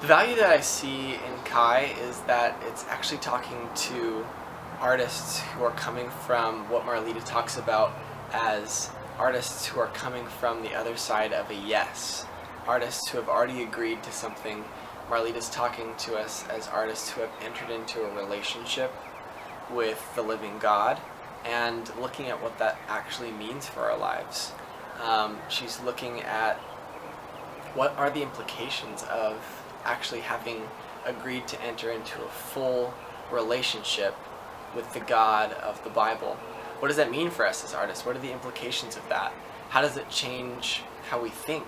The value that I see in Kai is that it's actually talking to artists who are coming from what Marlita talks about as artists who are coming from the other side of a yes. Artists who have already agreed to something. Marlita's talking to us as artists who have entered into a relationship with the living God and looking at what that actually means for our lives. She's looking at what are the implications of actually having agreed to enter into a full relationship with the God of the Bible. What does that mean for us as artists? What are the implications of that? How does it change how we think,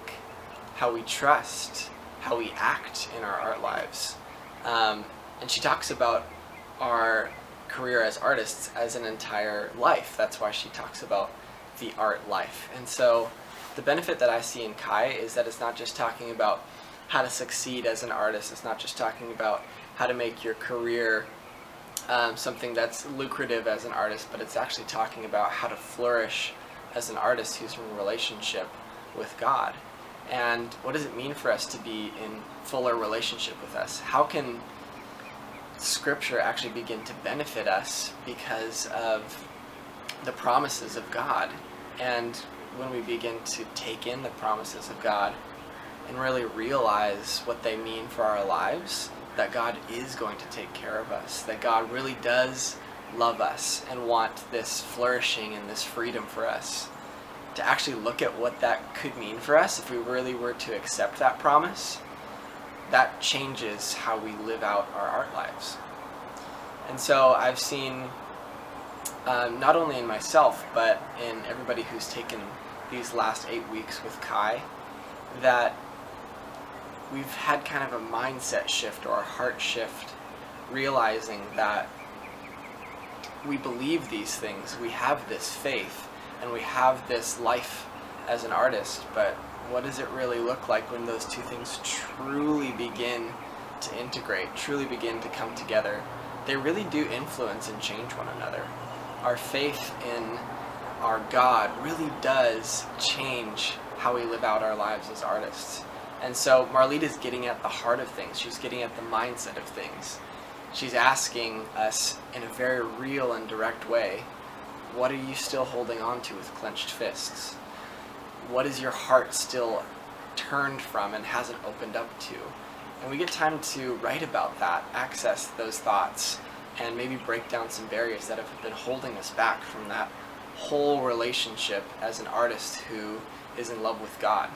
how we trust, how we act in our art lives? And she talks about our career as artists as an entire life. That's why she talks about the art life. And so the benefit that I see in Kai is that it's not just talking about how to succeed as an artist. It's not just talking about how to make your career something that's lucrative as an artist, but it's actually talking about how to flourish as an artist who's in a relationship with God. And what does it mean for us to be in fuller relationship with us? How can Scripture actually begin to benefit us because of the promises of God? And when we begin to take in the promises of God and really realize what they mean for our lives, that God is going to take care of us, that God really does love us and want this flourishing and this freedom for us, to actually look at what that could mean for us if we really were to accept that promise, that changes how we live out our art lives. And so I've seen, not only in myself, but in everybody who's taken these last 8 weeks with Kai, that we've had kind of a mindset shift or a heart shift, realizing that we believe these things, we have this faith, and we have this life as an artist, but what does it really look like when those two things truly begin to integrate, truly begin to come together? They really do influence and change one another. Our faith in our God really does change how we live out our lives as artists. And so Marlita's getting at the heart of things. She's getting at the mindset of things. She's asking us in a very real and direct way, what are you still holding on to with clenched fists? What is your heart still turned from and hasn't opened up to? And we get time to write about that, access those thoughts, and maybe break down some barriers that have been holding us back from that whole relationship as an artist who is in love with God.